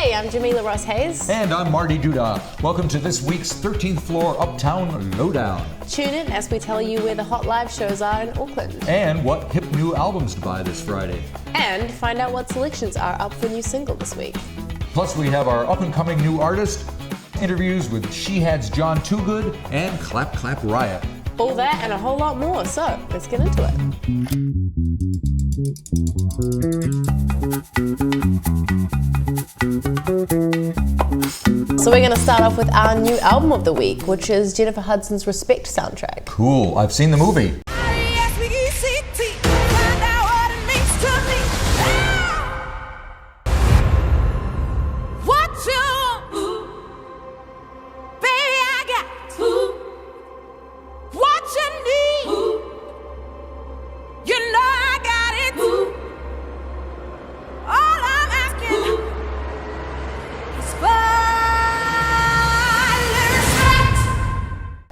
Hey, I'm Jemilah Ross Hayes. And I'm Marty Duda. Welcome to this week's 13th floor Uptown Lowdown. Tune in as we tell you where the hot live shows are in Auckland. And what hip new albums to buy this Friday. And find out what selections are up for new single this week. Plus we have our up-and-coming new artist, interviews with Shihad's Jon Toogood and Clap Riot. All that and a whole lot more, so let's get into it. So we're going to start off with our new album of the week, which is Jennifer Hudson's Respect soundtrack. Cool, I've seen the movie.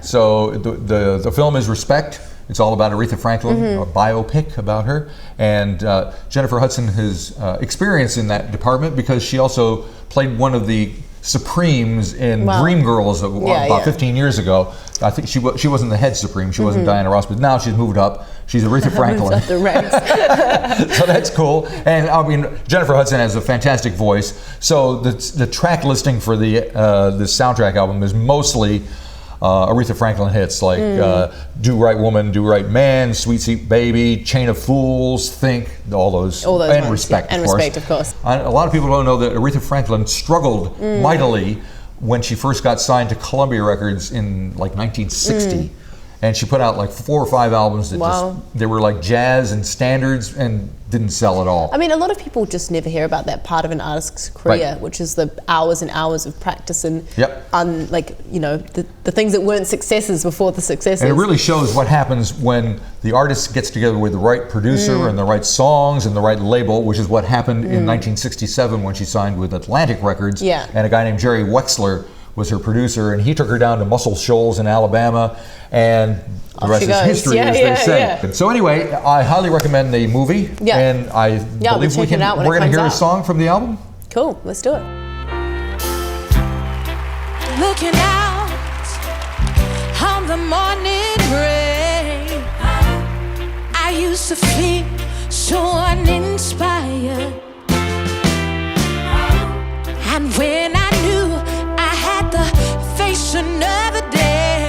So the film is Respect. It's all about Aretha Franklin, a biopic about her. And Jennifer Hudson has experience in that department because she also played one of the Supremes in Dreamgirls about 15 years ago. I think she wasn't the head Supreme, she wasn't Diana Ross, but now she's moved up. She's Aretha Franklin. Moved up the ranks. So that's cool. And I mean, Jennifer Hudson has a fantastic voice. So the track listing for the soundtrack album is mostly Aretha Franklin hits like Do Right Woman, Do Right Man, Sweet Sweet Baby, Chain of Fools, Think, all those and ones, Respect, and Respect, of course. A lot of people don't know that Aretha Franklin struggled mightily when she first got signed to Columbia Records in like 1960. And she put out like 4 or 5 albums that they were like jazz and standards and didn't sell at all. I mean, a lot of people just never hear about that part of an artist's career, which is the hours and hours of practice and the things that weren't successes before the successes. And it really shows what happens when the artist gets together with the right producer and the right songs and the right label, which is what happened in 1967 when she signed with Atlantic Records. Yeah. And a guy named Jerry Wexler was her producer, and he took her down to Muscle Shoals in Alabama, and the rest is history, as they say. Yeah. So anyway, I highly recommend the movie, and I believe we're going to hear a song from the album. Cool, let's do it. Looking out on the morning rain, I used to feel so uninspired, and when I knew I had to face another day,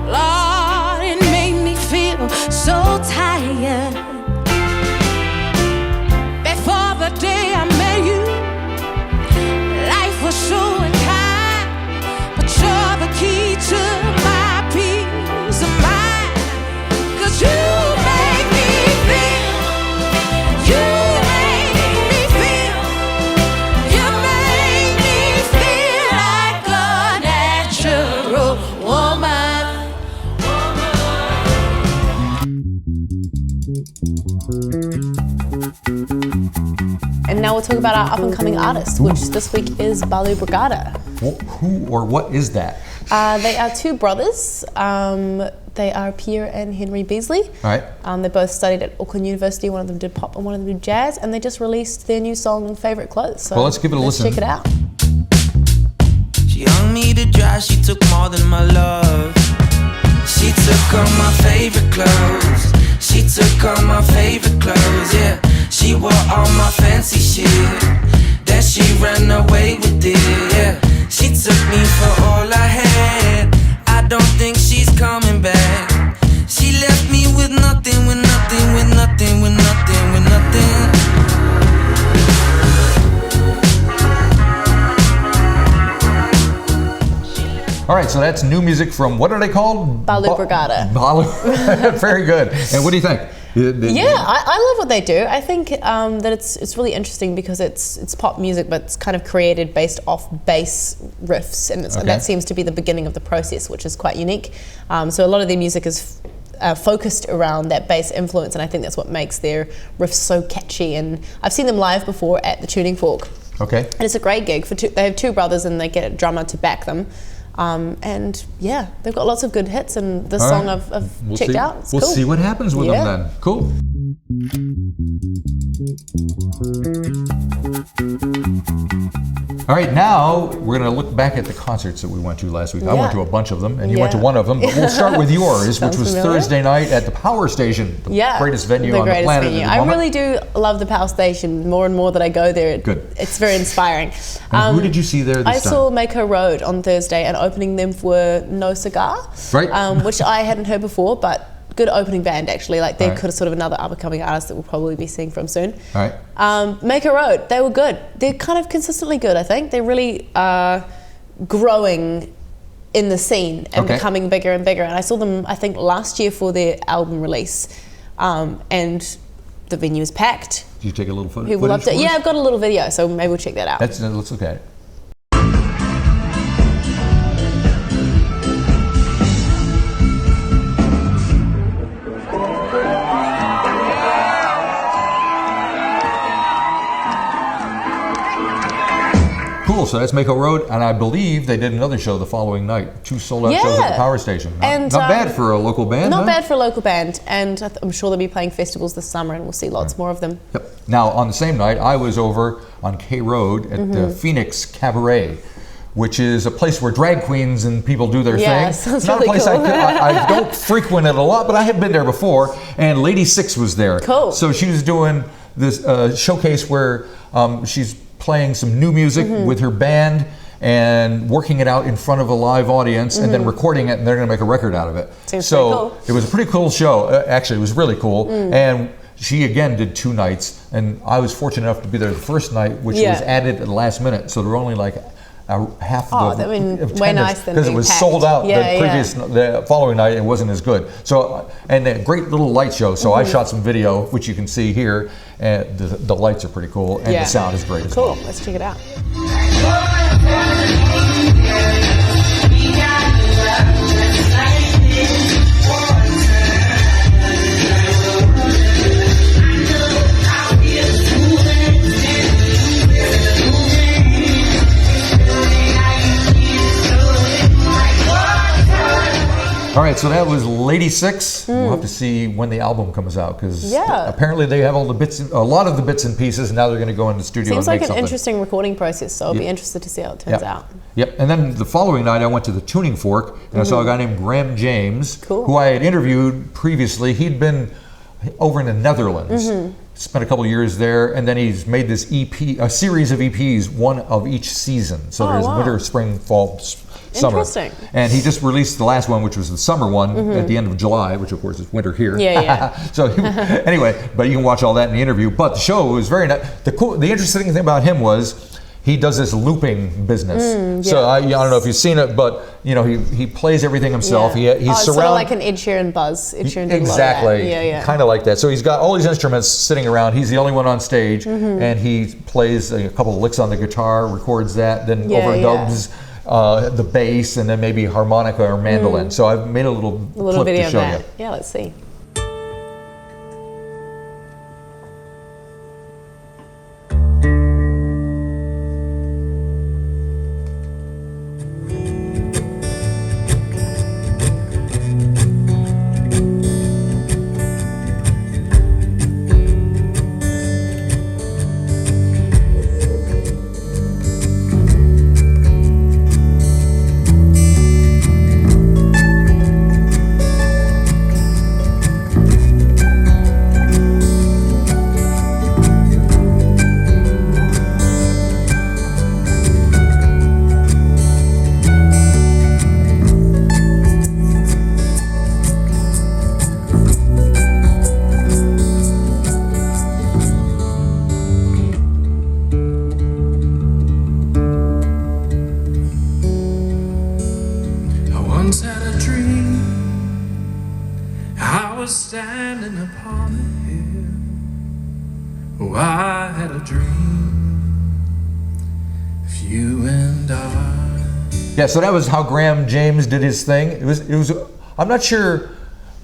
Lord, it made me feel so tired. Before the day I met you, life was so unkind, but you're the key to my peace of mind. 'Cause you make me feel, you make me feel, you make me feel like a natural woman. And now we'll talk about our up-and-coming artist, which this week is Balu Brigada. Who or what is that? They are 2 brothers. They are Pierre and Henry Beasley. All right. They both studied at Auckland University. One of them did pop and one of them did jazz. And they just released their new song, Favorite Clothes. So well, let's give it a listen. Check it out. She hung me to dry, she took more than my love. She took all my favorite clothes. She took all my favorite clothes, yeah. She wore all my fancy shit. Then she ran away with it, yeah. She took me for all I had. I don't think she's coming back. She left me with nothing, with nothing, with nothing, with nothing, with nothing. All right, so that's new music from, what are they called? Balu Brigada. Balu. Very good. And what do you think? I love what they do. I think that it's really interesting because it's pop music, but it's kind of created based off bass riffs, and that seems to be the beginning of the process, which is quite unique. So a lot of their music is focused around that bass influence, and I think that's what makes their riffs so catchy. And I've seen them live before at the Tuning Fork. Okay. And it's a great gig. They have 2 brothers, and they get a drummer to back them. And yeah, they've got lots of good hits, and this song I've checked out. It's we'll cool. see what happens with them then. Cool. All right, now we're going to look back at the concerts that we went to last week. I went Yeah. to a bunch of them, and you went to Yeah. one of them. But we'll start with yours, which Sounds was familiar. Thursday night at the Power Station, the greatest venue on the planet. Venue. At the I moment. really do love the Power Station. More and more that I go there, Good. It's very inspiring. And who did you see there this I time? saw Mako Road on Thursday, and opening them were No Cigar, Right. which I hadn't heard before, but good opening band actually. Like they're Right. kind of sort of another up-and-coming artist that we'll probably be seeing from soon. All right. Mako Road, they were good. They're kind of consistently good, I think. They're really growing in the scene and Okay. becoming bigger and bigger. And I saw them, I think, last year for their album release, and the venue was packed. Did you take a little photo? People loved it. Yeah, I've got a little video, so maybe we'll check that out. Let's look at it. Cool, so that's Mako Road, and I believe they did another show the following night. 2 sold-out shows at the Power Station. And, Not bad for a local band, Not huh? bad for a local band, and I'm sure they'll be playing festivals this summer, and we'll see lots more of them. Yep. Now, on the same night, I was over on K Road at the Phoenix Cabaret, which is a place where drag queens and people do their Yeah, thing. sounds It's not really a place cool. I don't frequent it a lot, but I have been there before. And Lady Six was there. Cool. So she was doing this showcase where she's playing some new music with her band and working it out in front of a live audience and then recording it, and they're going to make a record out of it. Seems so pretty cool. it was a pretty cool show. Actually, it was really cool. And she again did 2 nights, and I was fortunate enough to be there the first night, which Yeah. was added at the last minute. So there were only like half Oh, of the that would be way attendance, nice than because it being was packed. sold out Yeah, the following night. It wasn't as good. So and a great little light show. So I shot some video, which you can see here, and the lights are pretty cool, and Yeah. the sound is great as Cool, well. let's check it out. All right, so that was Lady Six. We'll have to see when the album comes out, because Yeah. apparently they have all the a lot of the bits and pieces, and now they're going to go in the studio Seems and like make an something. interesting recording process, so I'll be interested to see how it turns out. Yep. And then the following night, I went to the Tuning Fork, and I saw a guy named Graham James, Cool. who I had interviewed previously. He'd been over in the Netherlands, spent a couple years there, and then he's made this EP, a series of EPs, one of each season. So Oh, there's wow. winter, spring, fall, summer. Interesting. And he just released the last one, which was the summer one, at the end of July, which of course is winter here. Yeah. So anyway, but you can watch all that in the interview. But the show was very nice. The interesting thing about him was he does this looping business. So I don't know if you've seen it, but you know he plays everything himself. Yeah. He's it's sort of surrounded. like an Ed Sheeran buzz. Ed Sheeran did a lot of that. Exactly. Yeah. Kind of like that. So he's got all these instruments sitting around. He's the only one on stage, and he plays a couple of licks on the guitar, records that, then overdubs the bass, and then maybe harmonica or mandolin. So I've made a little clip video to of show that. you. Yeah, let's see. Once had a dream, I was standing upon a hill. Oh, I had a dream of you and I. Yeah, so that was how Graham James did his thing. It was. I'm not sure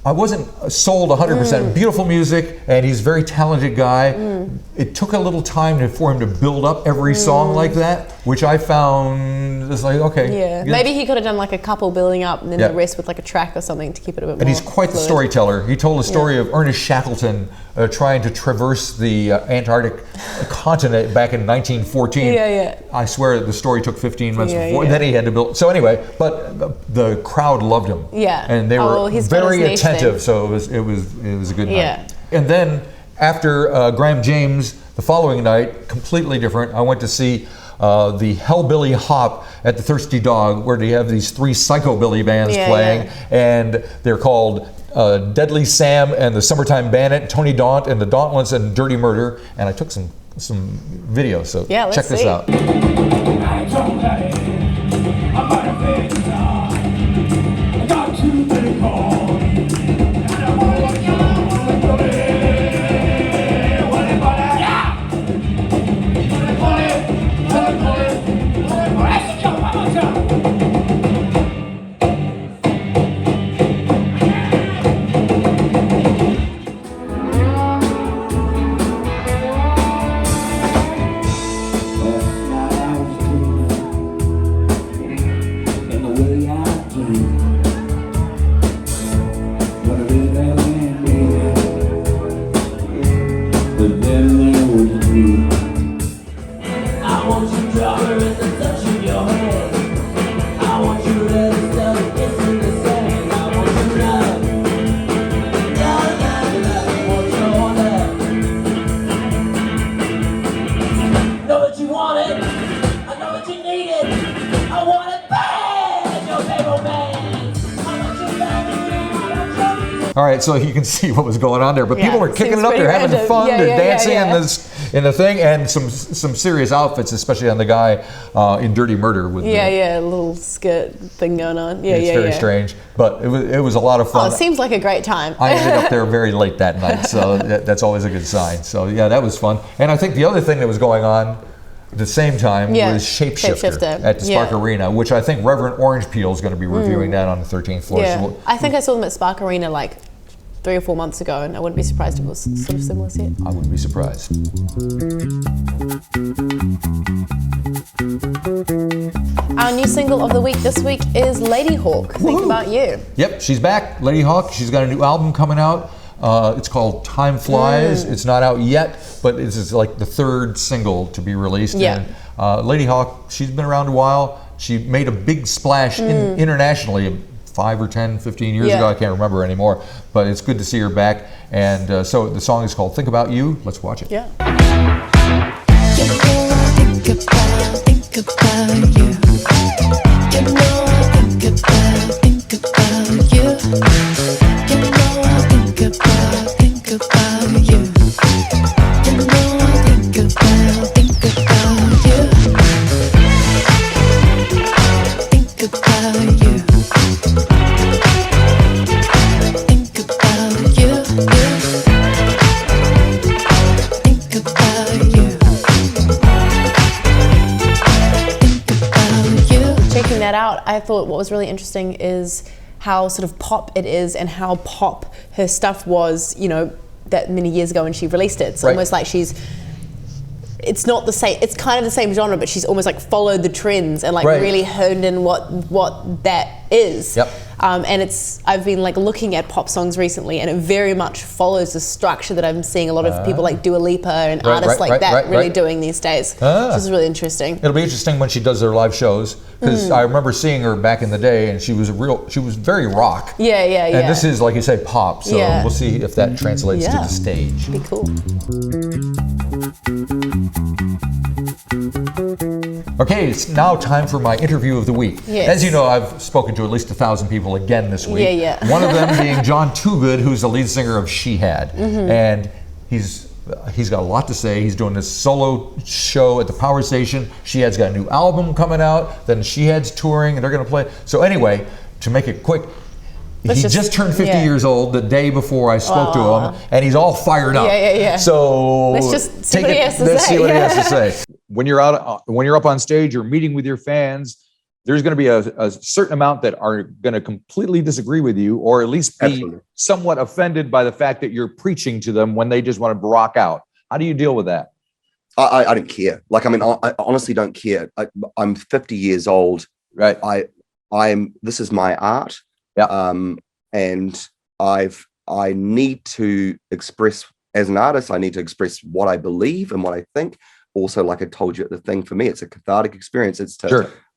I wasn't sold 100%. Beautiful music, and he's a very talented guy. It took a little time for him to build up every song like that, which I found is like, okay. Yeah, maybe he could have done like a couple building up and then the rest with like a track or something to keep it a bit more. And he's quite the storyteller. He told the story of Ernest Shackleton trying to traverse the Antarctic continent back in 1914. I swear the story took 15 months before. Then he had to build. So anyway, but the crowd loved him. And they were very attentive. So it was a good night. And then after Graham James, the following night, completely different. I went to see the Hellbilly Hop at the Thirsty Dog, where they have these 3 psychobilly bands playing, and they're called Deadly Sam and the Summertime Bandit, Tony Daunt and the Dauntless, and Dirty Murdur. And I took some video, so check this out. All right, so you can see what was going on there, but people are kicking it up. They're having fun. They're dancing in the thing, and some serious outfits, especially on the guy in Dirty Murdur. With a little skirt thing going on. It's very strange, but it was a lot of fun. Oh, it seems like a great time. I ended up there very late that night, so that's always a good sign. So yeah, that was fun. And I think the other thing that was going on at the same time was Shapeshifter at the Spark Arena, which I think Reverend Orange Peel is going to be reviewing that on the 13th floor. Yeah. I think I saw them at Spark Arena like 3 or 4 months ago, and I wouldn't be surprised if it was sort of similar set. I wouldn't be surprised. Our new single of the week this week is Lady Hawk. Think About You. Yep, she's back. Lady Hawk. She's got a new album coming out. It's called Time Flies. It's not out yet, but it's like the 3rd single to be released. Yeah. And Lady Hawk, she's been around a while. She made a big splash internationally 5 or 10, 15 years ago. I can't remember anymore, but it's good to see her back. And so the song is called Think About You. Let's watch it. Yeah. Think about you. You know I think about you. You know I think about you. You know I think about you. Think about you. Think about you. Think about you. Checking that out, I thought what was really interesting is how sort of pop it is and how pop her stuff was, you know, that many years ago when she released it. It's almost like it's not the same, it's kind of the same genre, but she's almost like followed the trends and like really honed in what that is. Yep. And I've been like looking at pop songs recently, and it very much follows the structure that I'm seeing a lot of people like Dua Lipa and artists like that really doing these days, which is really interesting. It'll be interesting when she does their live shows, because I remember seeing her back in the day, and she was very rock. Yeah. And this is, like you say, pop. So we'll see if that translates to the stage. Be cool. Okay, it's now time for my interview of the week. Yes. As you know, I've spoken to at least 1,000 people again this week. Yeah. One of them being Jon Toogood, who's the lead singer of Shihad. And he's got a lot to say. He's doing this solo show at the Power Station. Shihad's got a new album coming out. Then Shihad's touring, and they're going to play. So anyway, to make it quick, he just turned 50 years old the day before I spoke to him, and he's all fired up. Yeah. So let's just see what he has to let's say. see what he has to say. When you're up on stage, you're meeting with your fans. there's going to be a certain amount that are going to completely disagree with you, or at least be somewhat offended by the fact that you're preaching to them when they just want to rock out. How do you deal with that? I don't care. Like, I mean, I honestly don't care. I'm 50 years old. Right. This is my art. Yeah. And I need to express, as an artist, I need to express what I believe and what I think. Also, like I told you, the thing for me, it's a cathartic experience.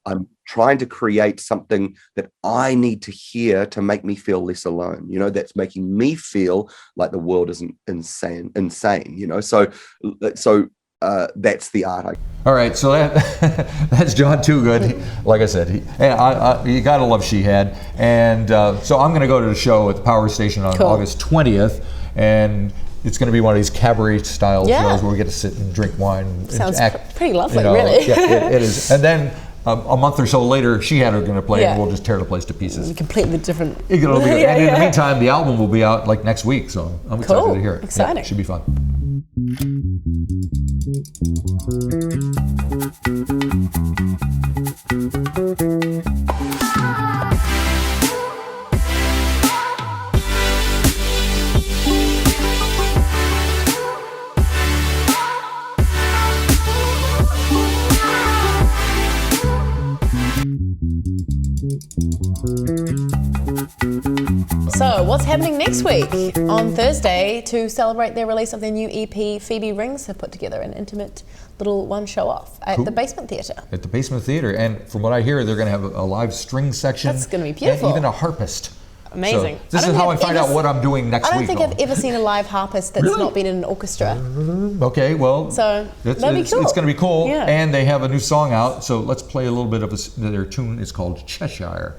I'm trying to create something that I need to hear to make me feel less alone, that's making me feel like the world isn't insane, so that's the art. All right, so that's Jon Toogood. Like I said, you gotta love Shihad, and so I'm gonna go to the show at the Power Station on August 20th, and it's going to be one of these cabaret-style shows where we get to sit and drink wine. Sounds and act, pretty lovely, really. Yeah, it is. And then a month or so later, Shihad are going to play, and we'll just tear the place to pieces. Completely different. And in the meantime, the album will be out like next week, so I'm excited to hear it. Exciting. Yeah, it should be fun. So, what's happening next week? On Thursday, to celebrate their release of their new EP, Phoebe Rings have put together an intimate little one show-off at the Basement Theatre. At the Basement Theatre, and from what I hear, they're going to have a live string section. That's going to be beautiful. And even a harpist. Amazing. So this is how I find out what I'm doing next week. I don't think I've ever seen a live harpist that's not been in an orchestra. Okay, well, so that'd be cool. It's going to be cool, yeah. And they have a new song out, so let's play a little bit of their tune. It's called Cheshire.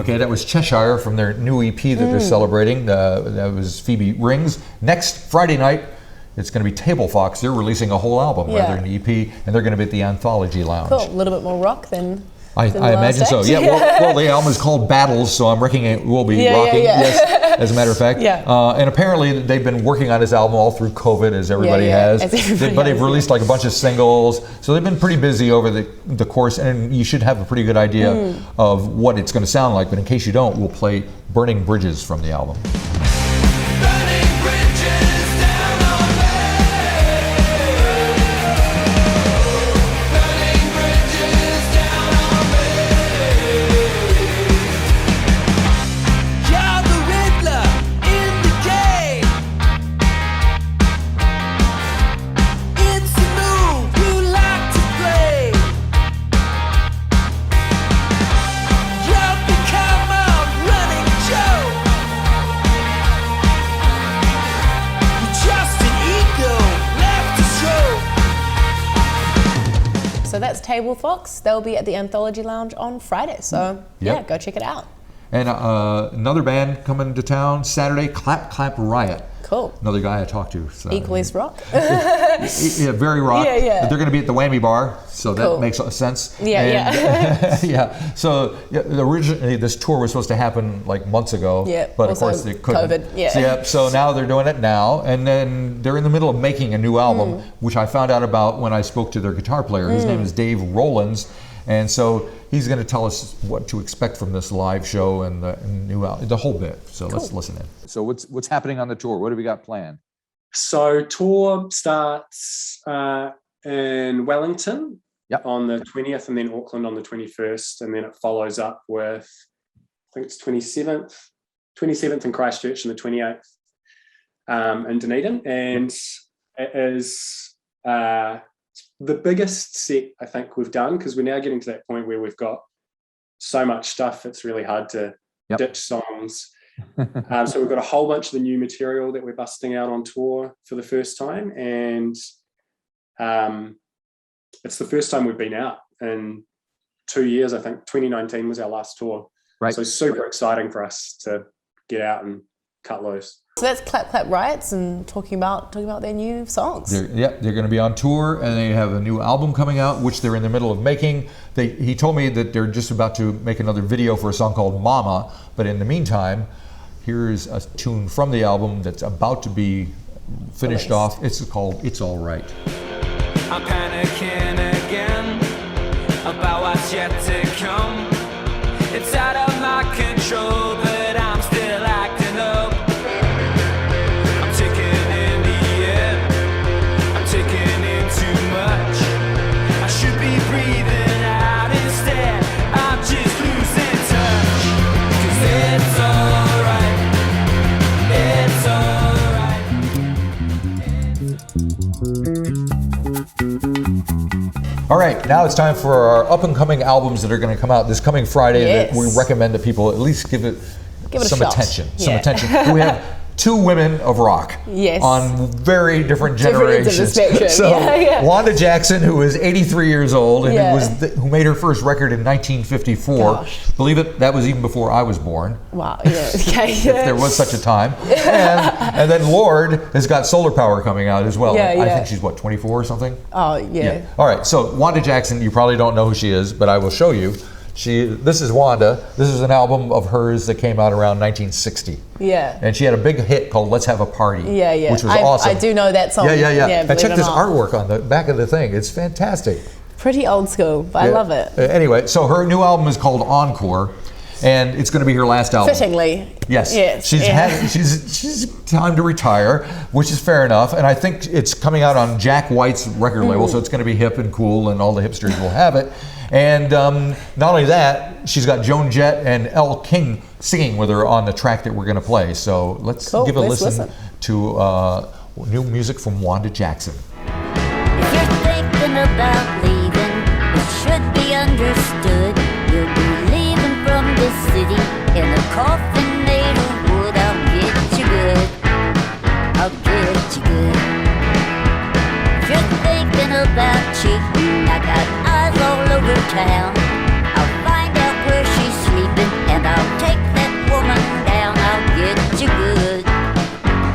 Okay, that was Cheshire from their new EP that they're celebrating. That was Phoebe Rings. Next Friday night, it's going to be Tablefox. They're releasing a whole album rather than an EP, and they're going to be at the Anthology Lounge. Cool, a little bit more rock than I imagine so. Yeah, well, the album is called Battles, so I'm reckoning it will be rocking. Yes, as a matter of fact. Yeah. And apparently they've been working on this album all through COVID, as everybody has. But they've released like a bunch of singles, so they've been pretty busy over the course, and you should have a pretty good idea of what it's going to sound like. But in case you don't, we'll play Burning Bridges from the album. So that's Tablefox. They'll be at the Anthology Lounge on Friday. So yeah, go check it out. And another band coming to town Saturday, Clap Riot. Cool. Another guy I talked to. So. Equally as rock. Yeah, very rock. Yeah. They're going to be at the Whammy Bar, so that makes sense. Yeah. Yeah. So originally this tour was supposed to happen like months ago, but of course they couldn't. COVID. So now they're doing it now, and then they're in the middle of making a new album, which I found out about when I spoke to their guitar player. His name is Dave Rowlands. And so he's going to tell us what to expect from this live show and the new album, the whole bit. So let's listen in. So what's happening on the tour? What have we got planned? So tour starts in Wellington on the 20th, and then Auckland on the 21st, and then it follows up with, I think it's 27th in Christchurch and the 28th in Dunedin, and it is the biggest set I think we've done, because we're now getting to that point where we've got so much stuff it's really hard to ditch songs. So we've got a whole bunch of the new material that we're busting out on tour for the first time, and it's the first time we've been out in 2 years. I think 2019 was our last tour. Right. So super exciting for us to get out and cut loose. So that's Clap Riots and talking about their new songs. They're going to be on tour, and they have a new album coming out, which they're in the middle of making. He told me that they're just about to make another video for a song called Mama, but in the meantime, here's a tune from the album that's about to be finished off. It's called It's All Right. I'm panicking again about what's yet to come. It's out of my control, but I'm still acting up. I'm taking in the air, I'm taking in too much. I should be breathing out instead, I'm just losing touch. 'Cause it's alright, All right, now it's time for our up-and-coming albums that are going to come out this coming Friday that we recommend that people at least give it some attention. Some attention. We have two women of rock on very different generations. So Wanda Jackson, who is 83 years old and who made her first record in 1954. Gosh. Believe it, that was even before I was born. Wow, yeah, okay. If there was such a time. And then Lorde has got Solar Power coming out as well. I think she's, 24 or something? Oh, yeah. All right, so Wanda Jackson, you probably don't know who she is, but I will show you. This is Wanda. This is an album of hers that came out around 1960. Yeah. And she had a big hit called Let's Have a Party. Yeah, yeah. Which was awesome. I do know that song. Yeah. And check this artwork on the back of the thing. It's fantastic. Pretty old school, but I love it. Anyway, so her new album is called Encore, and it's going to be her last album. Fittingly. Yes. She's time to retire, which is fair enough. And I think it's coming out on Jack White's record label, so it's going to be hip and cool, and all the hipsters will have it. And not only that, she's got Joan Jett and Elle King singing with her on the track that we're going to play. So let's give a listen to new music from Wanda Jackson. If you're thinking about leaving, it should be understood. You'll be leaving from this city in a coffin made of wood. I'll get you good. I'll get you good. If you're thinking about cheating, I got eyes all over town. I'll find out where she's sleeping and I'll take that woman down. I'll get you good.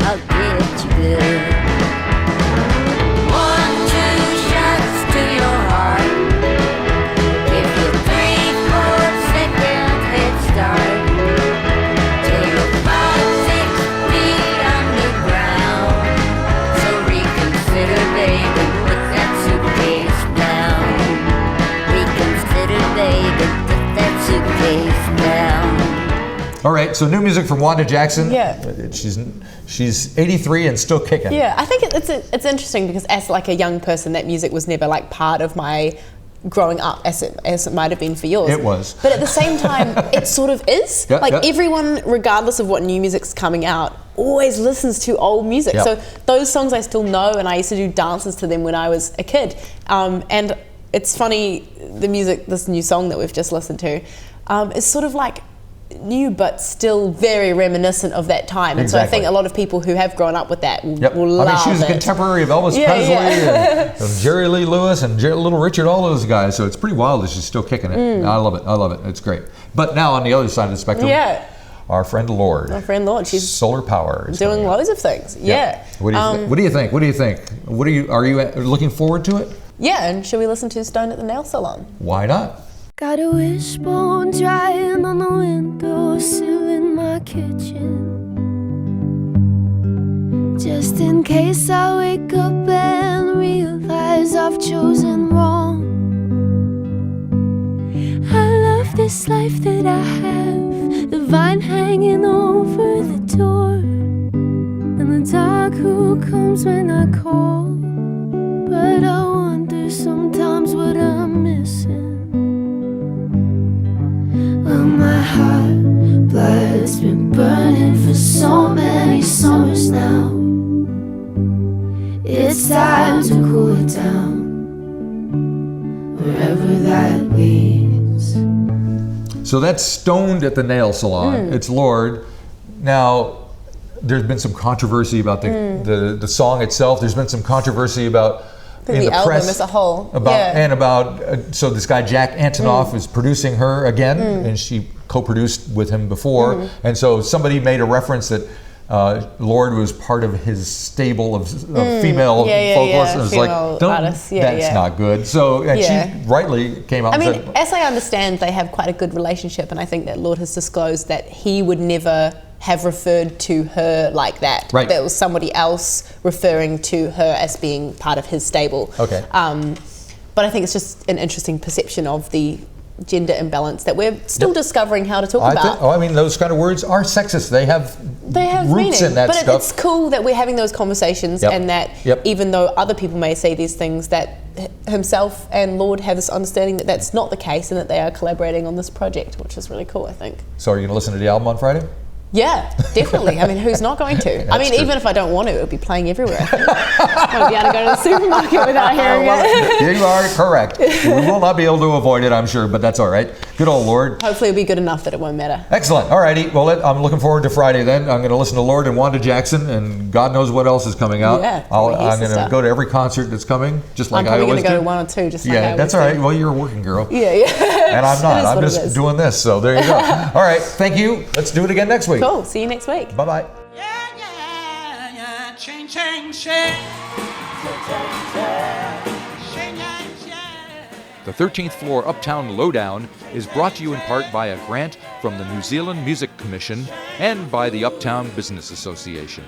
I'll get you good. 1, 2 shots to your heart. Give you 3, 4 second head start. Till you're 5, 6 feet underground. So reconsider, baby, put that suitcase down. Reconsider, baby, put that suitcase down. All right, so new music from Wanda Jackson. Yeah. She's 83 and still kicking. Yeah, I think it's interesting because as like a young person, that music was never like part of my growing up as it might have been for yours. It was. But at the same time, it sort of is. Everyone, regardless of what new music's coming out, always listens to old music. Yep. So those songs I still know, and I used to do dances to them when I was a kid. And it's funny, this new song that we've just listened to, is sort of like new but still very reminiscent of that time. And so I think a lot of people who have grown up with that will love it. I mean, she was a contemporary of Elvis Presley and Jerry Lee Lewis and Little Richard, all those guys. So it's pretty wild that she's still kicking it. I love it. It's great. But now on the other side of the spectrum, our friend Lorde. She's Solar Power is doing loads of things. Yeah. What do you think? Are you looking forward to it? Yeah, and should we listen to Stone at the Nail Salon? Why not? Got a wishbone drying on the windowsill in my kitchen, just in case I wake up and realize I've chosen wrong. I love this life that I have, the vine hanging over the door, and the dog who comes when I call. But I wonder sometimes what I'm missing. Well, my heart blood's been burning for so many summers now. It's time to cool it down, wherever that leads. So that's Stoned at the Nail Salon. It's Lorde. Now, there's been some controversy about the song itself. There's been some controversy about in the album press as a whole. So this guy Jack Antonoff is producing her again, and she co-produced with him before. And so somebody made a reference that Lorde was part of his stable of female vocalists. And it's like, that's not good. So, and she rightly came out and said, as I understand, they have quite a good relationship, and I think that Lorde has disclosed that he would never have referred to her like that. Right. That was somebody else referring to her as being part of his stable. Okay. But I think it's just an interesting perception of the gender imbalance that we're still discovering how to talk about. Those kind of words are sexist. They have roots meaning, in that but stuff. It's cool that we're having those conversations, and that even though other people may say these things, that himself and Lorde have this understanding that that's not the case, and that they are collaborating on this project, which is really cool, I think. So are you going to listen to the album on Friday? Yeah, definitely. I mean, who's not going to? I mean, even if I don't want to, it'll be playing everywhere, I think. I won't be able to go to the supermarket without hearing it. You are correct. We will not be able to avoid it, I'm sure, but that's all right. Good old Lorde. Hopefully it'll be good enough that it won't matter. Excellent. All righty. Well, I'm looking forward to Friday then. I'm going to listen to Lorde and Wanda Jackson, and God knows what else is coming out. Yeah, I'm going to go to every concert that's coming, just like I always do. I'm probably going to go to one or two, just like I always do. That's all right. Well, you're a working girl. Yeah. And I'm not. I'm just doing this, so there you go. All right. Thank you. Let's do it again next week. Cool. See you next week. Bye-bye. Change. The 13th Floor Uptown Lowdown is brought to you in part by a grant from the New Zealand Music Commission and by the Uptown Business Association.